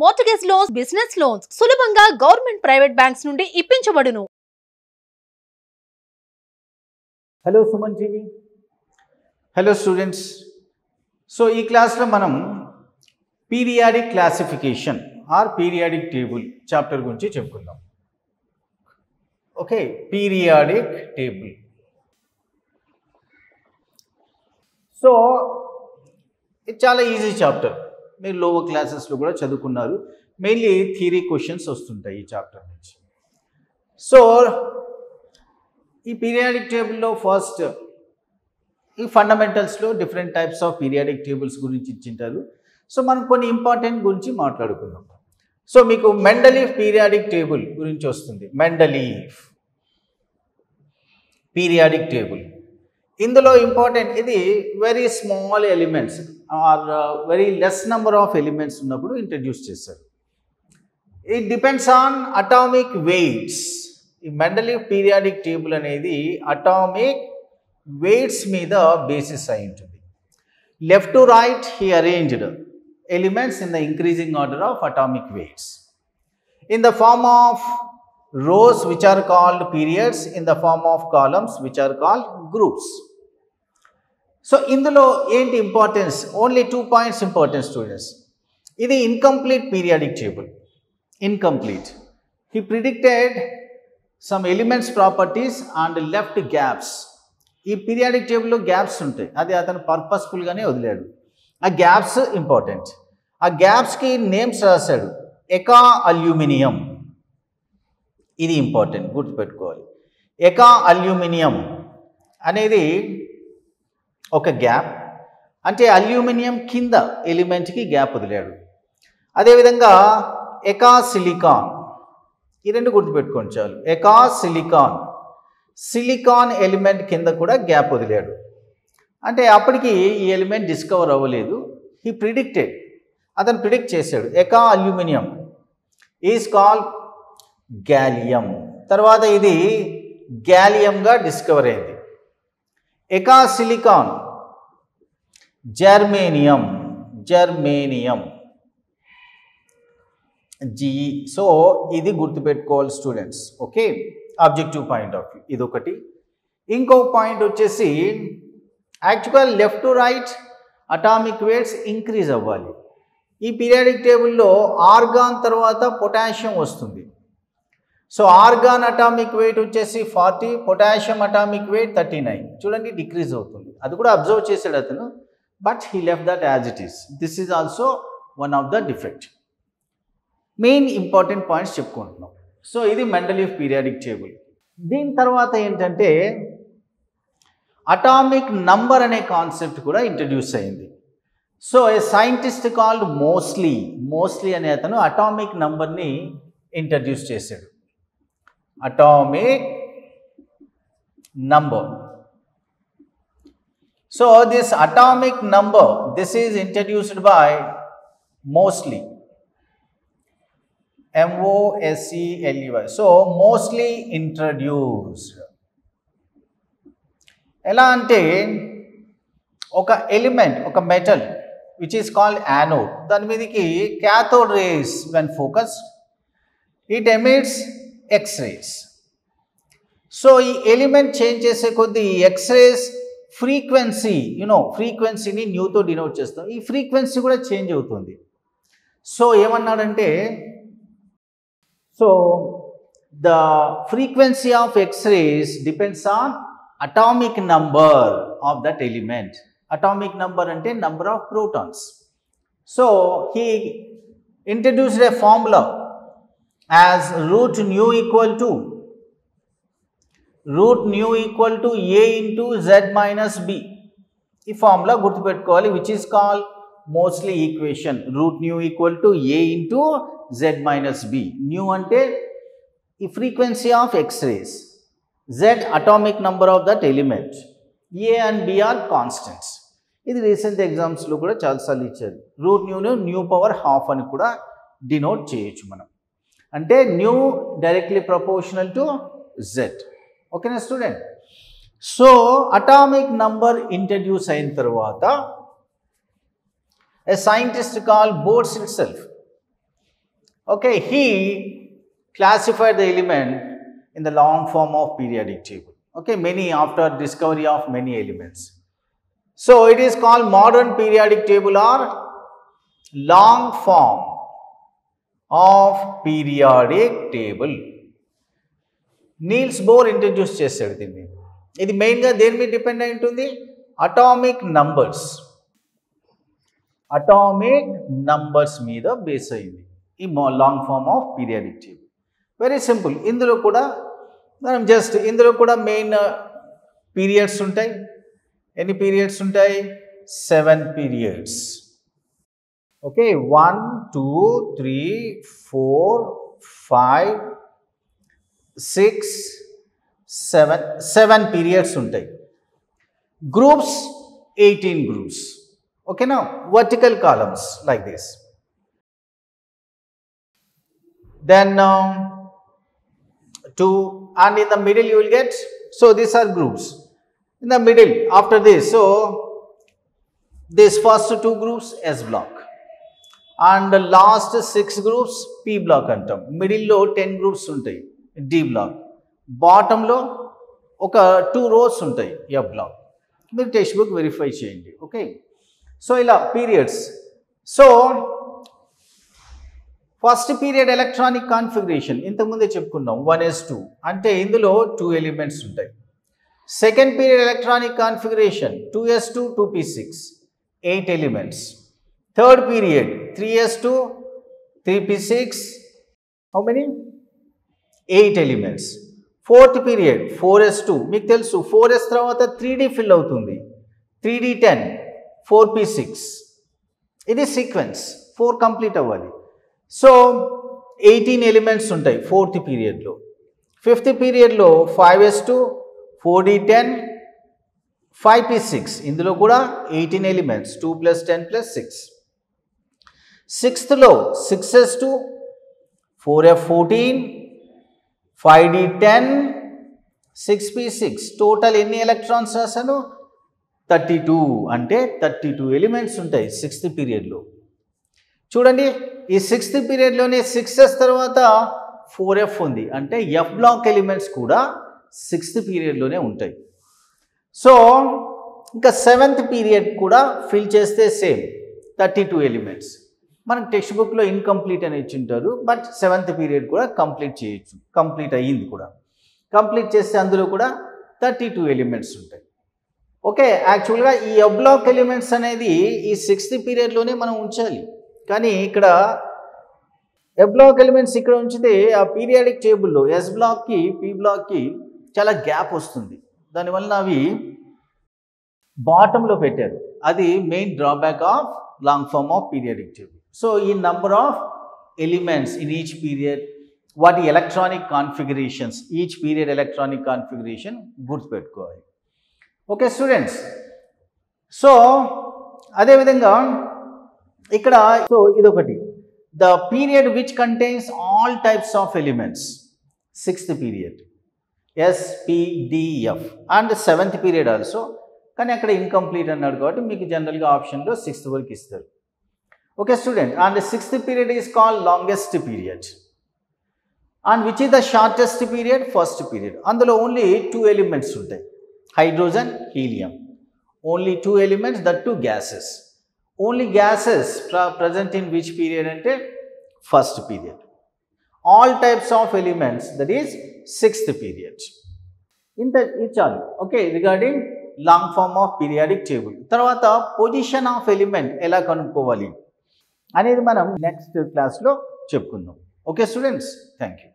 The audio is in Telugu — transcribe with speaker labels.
Speaker 1: మార్ట్గేజ్ లోన్స్, బిజినెస్ లోన్స్ సులభంగా గవర్నమెంట్ ప్రైవేట్ బ్యాంక్స్ నుండి ఇప్పించబడును.
Speaker 2: Hello Suman TV. Hello students. So ఈ క్లాస్లో మనం periodic classification or periodic table chapter గురించి చెప్పుకుందాం. Okay, periodic table. సో ఇది చాలా ఈజీ చాప్టర్, మీరు లోవర్ క్లాసెస్లో కూడా చదువుకున్నారు. మెయిన్లీ థియరీ క్వశ్చన్స్ వస్తుంటాయి ఈ చాప్టర్ నుంచి. సో ఈ పీరియాడిక్ టేబుల్లో ఫస్ట్ ఈ ఫండమెంటల్స్లో different types of periodic tables గురించి ఇచ్చింటారు. సో మనం కొన్ని ఇంపార్టెంట్ గురించి మాట్లాడుకుందాం. సో మీకు మెండలీఫ్ పీరియాడిక్ టేబుల్ గురించి వస్తుంది. మెండలీఫ్ పీరియాడిక్ టేబుల్, ఇందులో ఇంపార్టెంట్ ఇది very small elements or very less number of elements ఉన్నప్పుడు ఇంట్రడ్యూస్ చేశారు. It depends on atomic weights. ఈ మెండలీఫ్ పీరియాడిక్ టేబుల్ అనేది అటామిక్ వెయిట్స్ మీద బేసిస్ అయి ఉంటుంది. Left to right he arranged elements in the increasing order of atomic weights in the form of rows which are called periods, in the form of columns which are called groups. So ఇందులో ఏంటి importance? Only 2 points importance students. ఇది incomplete periodic table. Incomplete. He predicted some elements properties and left gaps. ఈ పీరియాడిక్ టేబుల్లో గ్యాప్స్ ఉంటాయి, అది అతను పర్పస్ఫుల్గానే వదిలాడు. ఆ గ్యాప్స్ ఇంపార్టెంట్. ఆ గ్యాప్స్కి నేమ్స్ రాశాడు. ఎకా అల్యూమినియం, ఇది ఇంపార్టెంట్, గుర్తుపెట్టుకోవాలి. ఎకా అల్యూమినియం అనేది ఒక గ్యాప్, అంటే అల్యూమినియం కింద ఎలిమెంట్కి గ్యాప్ వదిలాడు. అదేవిధంగా ఎకా సిలికాన్, ఈ రెండు గుర్తుపెట్టుకోండి చాలు. ఎకా సిలికాన్, సిలికాన్ ఎలిమెంట్ కింద కూడా గ్యాప్ వదిలాడు. అంటే అప్పటికి ఈ ఎలిమెంట్ డిస్కవర్ అవ్వలేదు. హీ ప్రిడిక్టెడ్, అతను ప్రిడిక్ట్ చేశాడు. ఎకా అల్యూమినియం ఈజ్ కాల్డ్ గ్యాలియం. తర్వాత ఇది గ్యాలియంగా డిస్కవర్ అయింది. ఎకా silicon germanium, germanium G. So ఇది గుర్తుపెట్టుకోవాలి students. Okay, objective point of view ఇదొకటి. ఇంకో పాయింట్ వచ్చేసి actual left to right atomic weights increase అవ్వాలి. ఈ పీరియాడిక్ టేబుల్లో ఆర్గాన్ తర్వాత పొటాషియం వస్తుంది. సో ఆర్గాన్ అటామిక్ వెయిట్ వచ్చేసి 40, పొటాషియం అటామిక్ వెయిట్ 39. చూడండి, డిక్రీజ్ అవుతుంది. అది కూడా అబ్జర్వ్ చేశాడు అతను, but he left that as it is. This is also one of the defect. Main important points చెప్పుకుంటున్నాం. సో ఇది మెండలీఫ్ పీరియాడిక్ టేబుల్. దీని తర్వాత ఏంటంటే అటామిక్ నంబర్ అనే కాన్సెప్ట్ కూడా ఇంట్రడ్యూస్ అయింది. సో ఏ సైంటిస్ట్ కాల్డ్ మోస్లీ, మోస్లీ అనే అతను అటామిక్ నంబర్ని ఇంట్రడ్యూస్ చేశాడు. Atomic number. So this atomic number, this is introduced by mostly, MOSELEY. So mostly introduced. ఎలా అంటే ఒక ఎలిమెంట్, ఒక metal which is called anode, దాని మీదకి cathode rays when focused it emits X rays. So ఈ ఎలిమెంట్ చేంజ్ చేసే కొద్దీ ఎక్స్రేస్ ఫ్రీక్వెన్సీ, ఫ్రీక్వెన్సీని న్యూతో డినోట్ చేస్తాం. ఈ ఫ్రీక్వెన్సీ కూడా చేంజ్ అవుతుంది. సో ఏమన్నాడంటే, so the frequency of X-rays depends on atomic number of that element. Atomic number అంటే number of protons. So he introduced a formula as root nu equal to A into Z minus B. ఈ ఫార్ములా గుర్తుపెట్టుకోవాలి, which is called Moseley equation. Root nu equal to A into Z minus B. Nu అంటే ఈ frequency of X-rays, Z atomic number of that element, A and B are constants. ఇది రీసెంట్ ఎగ్జామ్స్లో కూడా చాలాసార్లు ఇచ్చారు. రూట్ న్యూను న్యూ పవర్ హాఫ్ అని కూడా డినోట్ చేయొచ్చు మనం. అంటే new directly proportional to Z. ఓకేనా student? So atomic number introduce అయిన తర్వాత a scientist called Bose itself, Okay, he classified the element in the long form of periodic table. Okay, many after discovery of many elements. So it is called modern periodic table or long form of periodic table. Niels Bohr introduce చేశాడు దీన్ని. ఇది మెయిన్గా దేని మీద డిపెండ్ అయి ఉంటుంది? అటామిక్ నంబర్స్ మీద బేస్ అయింది ఈ long form of periodic table. Very simple. ఇందులో కూడా మెయిన్ పీరియడ్స్ ఉంటాయి. ఎన్ని పీరియడ్స్ ఉంటాయి? 7 పీరియడ్స్. ఓకే, 1 2 3 4 5 6 7 పీరియడ్స్ ఉంటాయి. Groups 18 groups. ఓకేనా? Vertical columns like this. Then 2 and in the middle you will get, so these are groups. In the middle after this, so this first 2 groups S block and the last 6 groups P block antam. Middle lo 10 groups ఉంటాయి D block. Bottom లో ఒక 2 rows ఉంటాయి F block. మీరు టెక్స్ట్ బుక్ వెరిఫై చేయండి. ఓకే, సో ఇలా periods. So first period electronic configuration ఇంతకుముందే చెప్పుకున్నాం 1s2 అంటే ఇందులో 2 ఎలిమెంట్స్ ఉంటాయి. Second period electronic configuration 2s2 2p6 8 elements. Third period 3s2 3p6 how many 8 elements. Fourth period 4s2 మీకు తెలుసు 4s తర్వాత 3d ఫిల్ అవుతుంది 3d10 4p6. ఇది సీక్వెన్స్ 4 కంప్లీట్ అవ్వాలి. సో 18 ఎలిమెంట్స్ ఉంటాయి ఫోర్త్ పీరియడ్లో. ఫిఫ్త్ పీరియడ్లో 5s2 4d10 5p6 ఇందులో కూడా 18 elements 2 + 10 + 6. సిక్స్త్లో 6s2 4f14 5d10 6p6. Total ఎన్ని ఎలక్ట్రాన్స్ రాశాను? 32. అంటే 32 ఎలిమెంట్స్ ఉంటాయి సిక్స్త్ పీరియడ్లో. చూడండి, ఈ సిక్స్త్ పీరియడ్లోనే 6s తర్వాత 4f ఉంది అంటే F బ్లాక్ ఎలిమెంట్స్ కూడా సిక్స్త్ పీరియడ్లోనే ఉంటాయి. సో ఇంకా సెవెంత్ పీరియడ్ కూడా ఫిల్ చేస్తే సేమ్ 32 ఎలిమెంట్స్. మనకు టెక్స్ట్ బుక్లో ఇన్కంప్లీట్ అని ఇచ్చింటారు, బట్ సెవెంత్ పీరియడ్ కూడా కంప్లీట్ చేయొచ్చు. కంప్లీట్ అయ్యింది కూడా. కంప్లీట్ చేస్తే అందులో కూడా 32 ఎలిమెంట్స్ ఉంటాయి. ఓకే, యాక్చువల్గా ఈ F బ్లాక్ ఎలిమెంట్స్ అనేది ఈ సిక్స్త్ పీరియడ్లోనే మనం ఉంచాలి. కానీ ఇక్కడ F బ్లాక్ ఎలిమెంట్స్ ఇక్కడ ఉంచితే ఆ పీరియాడిక్ టేబుల్లో S బ్లాక్కి P బ్లాక్కి చాలా గ్యాప్ వస్తుంది. దానివల్ల అవి బాటంలో పెట్టారు. అది main drawback of long form of periodic table. So ఈ number of elements in each period, వాటి electronic configurations, each period electronic configuration గుర్తుపెట్టుకోవాలి. ఓకే స్టూడెంట్స్, సో అదేవిధంగా ఇక్కడ సో ఇదొకటి, the period which contains all types of elements. Sixth period SPDF and seventh period also. కానీ అక్కడ ఇన్కంప్లీట్ అన్నాడు కాబట్టి మీకు జనరల్గా ఆప్షన్లో సిక్స్త్ వరకు ఇస్తారు. Okay student, and sixth period is called longest period. And which is the shortest period? First period. అందులో ఓన్లీ 2 ఎలిమెంట్స్ ఉంటాయి, hydrogen helium. Only 2 elements, that 2 gases. Only gases present in which period అంటే first period. All types of elements, that is sixth period. ఇంత ఇచ్చాను. Okay, regarding long form of periodic table. తర్వాత పొజిషన్ ఆఫ్ ఎలిమెంట్ ఎలా కనుక్కోవాలి అనేది మనం నెక్స్ట్ క్లాస్లో చెప్పుకుందాం. Okay students, thank you.